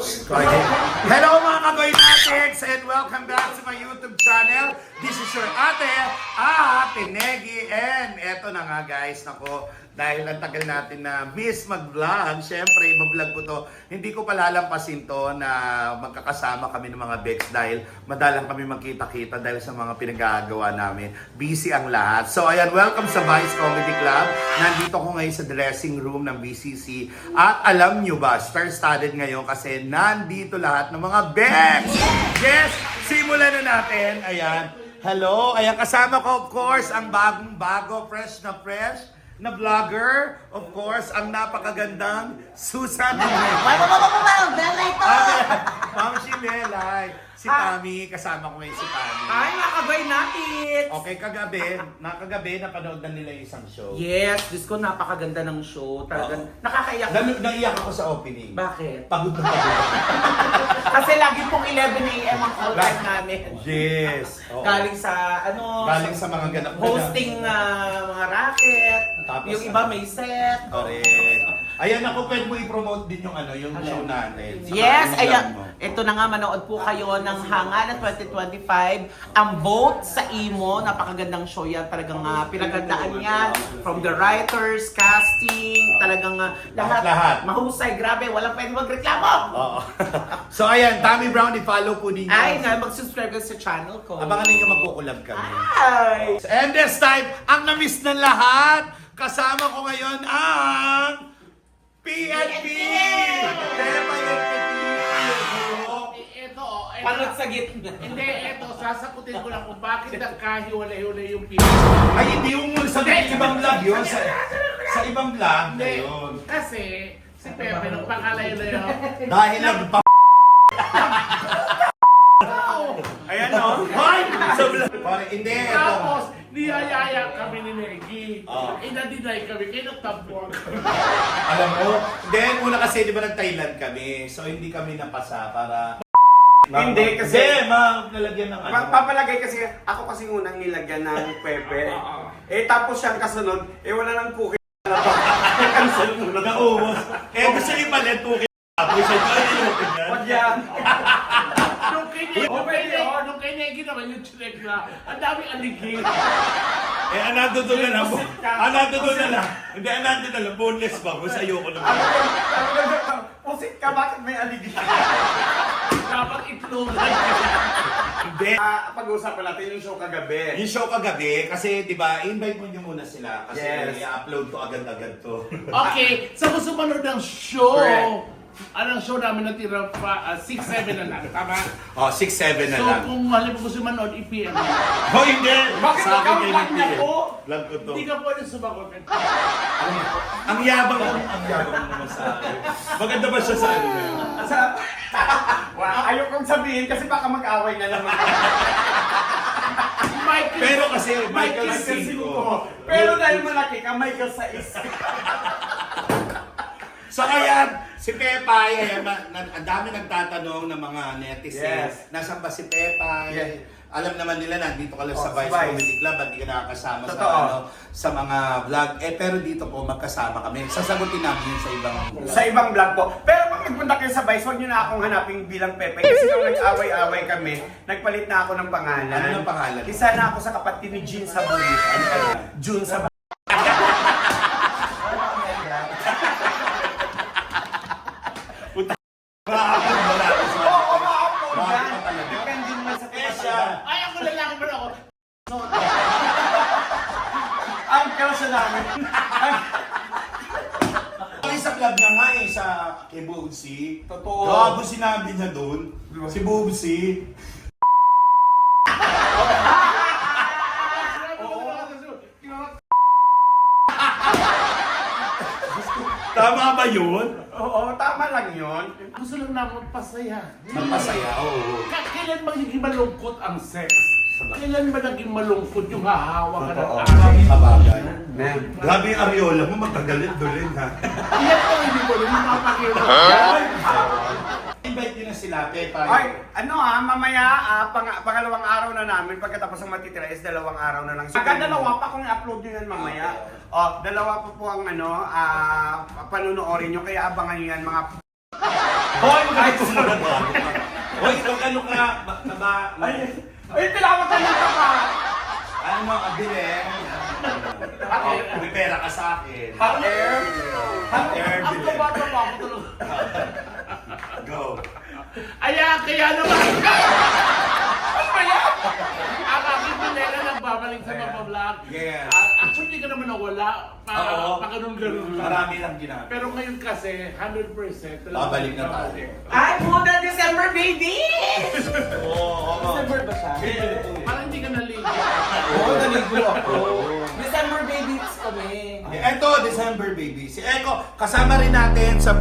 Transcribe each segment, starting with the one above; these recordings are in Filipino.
Hello mga kagoy-natics and welcome back to my YouTube channel. This is your ate Negi, and eto na nga guys, nako, dahil ang tagal natin na miss mag-vlog, syempre mag-vlog ko to, hindi ko palalampasin to na magkakasama kami ng mga Bex dahil madalang kami magkita-kita dahil sa mga pinagagawa namin. Busy ang lahat. So ayan, welcome sa Vice Comedy Club. Nandito ko ngayon sa dressing room ng BCC at alam nyo ba, star-studded ngayon kasi nandito lahat ng mga Bex! Yes! Simulan na natin. Ayan. Hello. Ayan, kasama ko of course ang bagong-bago, fresh na vlogger, of course, ang napakagandang Susan. Ma'am Shilelay. Si Tami, kasama ko ngayon si Tami. Ay, mga kagoy-natics! Okay, kagabi, napanood na nila yung isang show. Yes, Diyos ko, napakaganda ng show. Talagang nakakaiyak. Naiyak ako sa opening. Bakit? Pagod na pagod. Kasi lagi pong 11 a.m. ang call time namin. Yes. Oo. Galing sa, Galing sa mga ganap. hosting mga racket. Tapos, yung iba may set. Correct. Ayan ako, pwede mo i-promote din yung yung show natin. Saka Yes, yung ayan. vlog mo. Ito na nga, manood po kayo ng Hangalan 2025. Ang Vote sa Imo, napakagandang show yan. Talagang pinagandaan yan. From the writers, casting, talagang lahat. Mahusay, grabe. Walang pwede magreklamo. Oo. So ayan, Tammy Brown, i-follow po ninyo. Ay, mag-subscribe ka sa channel ko. Abangan ninyo magkukulab kami. Ay! And this time, ang na-miss ng lahat, kasama ko ngayon ang PNP! Kaya pa yung Ito, Panot sa gitna. Hindi, ito, sasakutin ko lang kung bakit nagkahiwalay-hiwalay yung pila. Ay, hindi mo sa ibang vlog yun. Sa ibang vlog na Hindi, yun. kasi si Pepe, nung pakalayo na yun, Dahil nagpa... Ayan o. Hoy! Sa vlog. Parang hindi, ito. tapos niyayaya kami ni Negi. Oo. Inadinay kami, kaya nagtabuan kami. Alam mo, then una kasi di ba nag-Thailand kami, so hindi kami napasa para... Hindi, kasi- Hindi, nalagyan ng ano. Papalagay kasi, ako kasi unang nilagyan ng pepe. Tapos siyang kasunod, wala nang cookie na ba? Cancel mo na. Naubos. Gusto niyo palit po kayo. Tapos siya Wag yan. Nung kay Negi naman yung chinek na, ang daming aligid. anado doon na lang. Anado doon na lang. Hindi, anado na lang. Boneless ba? Kasi ayoko naman. Pusit ka, bakit may aligi? Dapat itlogan. Hindi. Pag-uusapan natin yung show kagabi. Yung show kagabi, kasi di ba, invite mo niyo muna sila. Kasi Yes. i-upload ko agad-agad to. Okay, sa gusto manood ng show, Correct. anong show namin natira pa, 6-7 na lang, tama? 6-7 na So lang. kung halimbawa gusto manood, i-PM mo. Oh, hindi! Bakit Sa akin ikaw kayo lang ni na Pia. po? Vlog ko to. Hindi ka pwede sumagot. Ang yabang naman sa akin. Maganda ba siya sa ano na yun? Ayaw kong sabihin kasi baka mag-away na naman. Michael, Pero kasi Michael Michael Cinco. Pero dahil malaki ka, Michael sa isa. So kaya, si Pepay, ang dami nagtatanong ng mga netizens. Yes. Nasaan ba si Pepay? Yes. Alam naman nila na dito ka lang sa sa Vice Vice. Comedy Club at di ka nakakasama sa, Totoo. sa mga vlog. Pero dito po magkasama kami. Sasagutin namin yun sa ibang vlog. Sa ibang vlog po. Pero pag nagpunta kayo sa Vice, huwag nyo na akong hanapin bilang Pepe. Kasi nung nag-away-away kami, nagpalit na ako ng pangalan. Ano ng pangalan? Isa na ako sa kapatid ni Jean Saburit. June Saburit. Maapag mo natin sa Oo, ma-upload Bakit yan. ka talaga? Depende naman sa Siya. kapatid. ay ako lalaki pa ako. Ang kasi namin. Ang sa vlog niya nga sa kay Bubsy. Totoo. Gago sinabi niya doon. Si Bubsy. Tama ba yun? Oo, tama lang yun. Gusto lang namin pasaya. Nagpasaya, oo. Kailan ba naging malungkot ang sex? Kailan ba naging malungkot yung hahawa ka ng Totoo. araw? Kabagay. Man. Grabe yung Ariola mo, magkagalit-dulin ha. Iyan ko hindi ko rin mapakita. Invite nyo na sila, Pepa. Ay, mamaya, pangalawang araw na namin, pagkatapos ng matitira is 2 araw na lang. Dalawa pa kung i-upload nyo yan mamaya. O, 2 pa po ang panunuorin nyo, kaya abangan nyo yan mga Hoy, magkakasulat ka. Hoy, ano ka? Ay, tinawag ng pa. Ano, abili? May pera ka sa akin. Hot air? Hot air, Ang bili. kabata pa ako tulog. Go. Kaya naman. Ano ba yan? Ang aking pinela nagbabalik sa mga vlog. Yes. Actually, hindi ka naman nawala. Oo. Pa ganun-ganun lang. Marami lang ginagawa. Pero ngayon kasi, 100% talaga. Babalik na tayo. Ay, Buda December, baby! Oo. December ba siya? Parang hindi ka naligo. Oo, naligo ako. December babies kami. Eto, December baby. Si Eko, kasama rin natin sa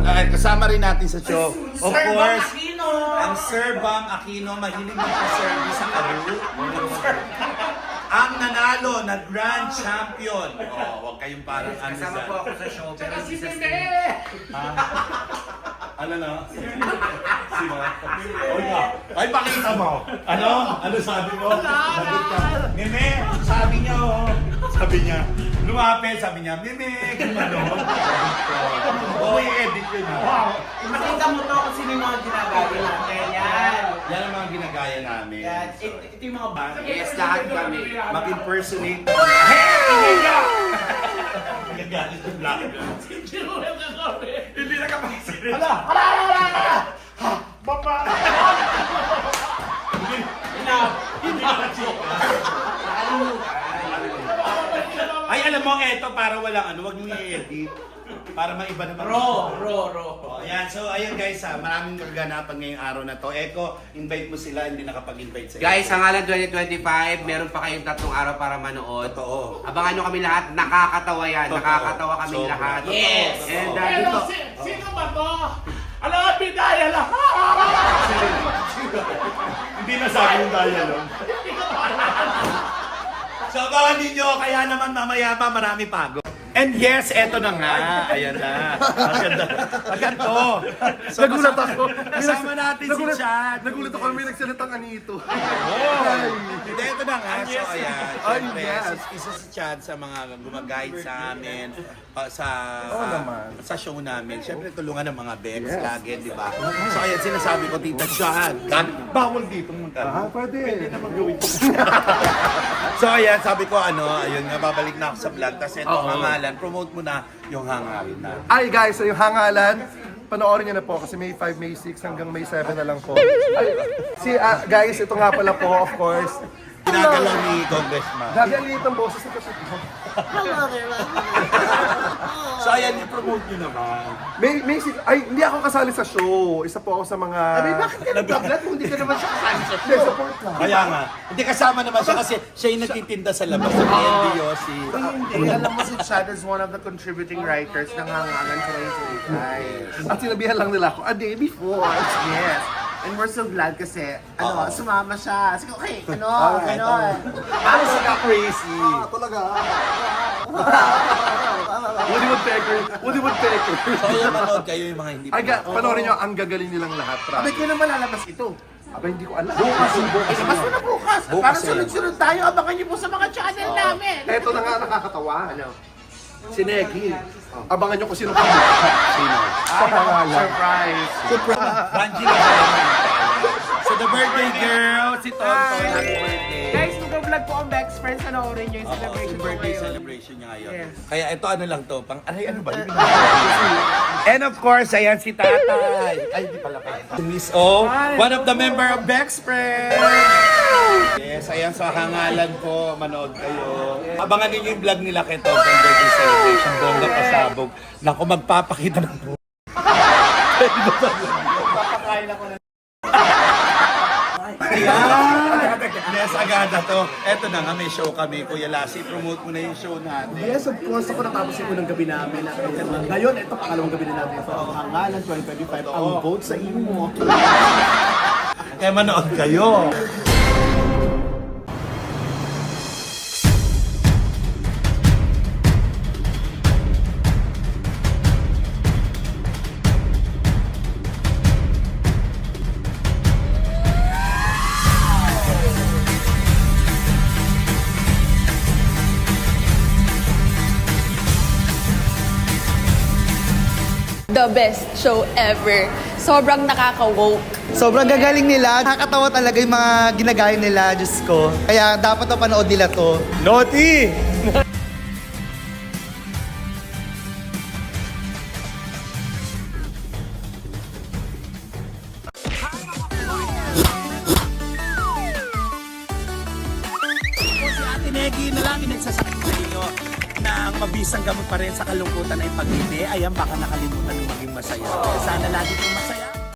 show. Of Sir Bam course, Aquino. ang Sir Bam Aquino, mahilig mag-service sa Aru. Ang nanalo na Grand Champion. Oh, huwag kayong parang ano Kasama sa... po ako sa show, pero Kasi si Meme! Ano na? Sino? Oy nga. Ay, pakita mo. Ano? Ano sabi mo? Sagot ka. Meme, sabi niya, oh. Sabi niya, lumapit, sabi niya, Meme, gumano. Oo, i-edit yun. Wow. Makita mo to kung sino yung mga ginagawa natin. Yan. Yan ang mga ginagaya namin. Yan. Ito yung mga bata. Yes, lahat kami. Mag-impersonate. Hey! Tingin ka! Nagagalit yung vlog. Sinuwel ka kami! Hindi na kapasirin. Baba! Ay, alam mo, eto, para walang ano, wag nyo i-edit. Para maiba naman. Ro. Ayan, so ayun guys, maraming kaganapan ngayong araw na to. Eko, invite mo sila, hindi nakapag-invite sa Guys, hangalan 2025, meron pa kayong 3 araw para manood. Totoo. Abangan nyo kami lahat, nakakatawa yan. Totoo. Nakakatawa kami Sobra. lahat. Yes. And Pero dito, sino ba to? Alam nga, bidaya lang! Hindi na sabi yung dialogue. So abangan ninyo, kaya naman mamaya pa marami pagod. And yes, eto na nga. Ayan na. Agad to. So, Nagulat ako. Kasama natin si Chad. Nagulat ako may nagsalitang anito. Hindi, ito na nga. So, ayan. Ay, Siyempre, yes. isa si Chad sa mga gumaguide sa amin, Oo naman. sa show namin. Siyempre, tulungan ng mga Bex lagi, di ba? So, ayan, sinasabi ko, Tita Chad, bawal dito munta. Pwede. So, ayan, sabi ko, ayun nga, babalik na ako sa vlog. Tapos ito, hangalan, promote mo na yung hangalan na. Ay guys, yung hangalan, panoorin nyo na po kasi May 5, May 6 hanggang May 7 na lang po. Ay, guys, ito nga pala po, of course. Ginagalaw ni Congressman. Grabe ang liit ng boses ni kasi. So, ayan, i-promote nyo naman. May 6, ay, hindi ako kasali sa show. Isa po ako sa mga... bakit ka nag-vlog kung hindi ka naman siya kasali sa show? Hindi, support lang. Kaya nga, hindi kasama naman siya kasi siya yung nagtitinda sa labas sa PNDOC. Hindi, alam mo si Chad is one of the contributing writers ng Hangalan 2025. At sinabihan lang nila ako, a day before. Yes. And we're so glad kasi, sumama siya. Sige, okay, Okay, ganon. Ano sila crazy? Talaga. Woody Woodpecker. So, ayan, manood kayo yung mga hindi Ay, panoorin nyo, ang gagaling nilang lahat. Abay, kailan malalabas ito? Aba, hindi ko alam. Ilabas mo na bukas. Para yan. sunod-sunod tayo. Abangan niyo po sa mga channel namin. Eto na nga nakakatawa. Si Neki. Abangan nyo kung sino pa. Sino? Sa pangalan. Surprise. Banji na So, the birthday girl, si Tonton. Happy birthday. Guys, mag-vlog po ang Bex Friends. Panoorin niyo yung Oo, celebration yung ko birthday ngayon. celebration niya ngayon. Yes. Kaya ito ano lang to, pang aray ano ba? And of course, ayan si Tatay. Ay, di pala kayo. Miss O, one of the member of Bex Friends. Yes, ayan sa hangalan po, manood kayo. Abangan ninyo yung vlog nila kay Tom pang birthday celebration. Bongga pasabog. Naku, magpapakita ng po. Papakain ako na. Ayan! Yes, agad to. Eto na nga, may show kami. Kuya Lassie, promote mo na yung show natin. Yes, of course. Ako natapos yung unang gabi namin. At ngayon, ito pangalawang gabi na natin sa Hangalan 2025. Ang vote sa imo. Kaya manood kayo. The best show ever. sobrang nakaka-woke. Sobrang gagaling nila. Nakakatawa talaga yung mga ginagaya nila, Diyos ko. Kaya dapat na panood nila to. Naughty! Si Ate Negi na lang inagsasabi sa inyo ng mabisang gamot pa rin sa kalungkutan ay pag-ibig. Ayan, baka nakalimutan ng maging masaya. Kaya sana lagi kang masaya.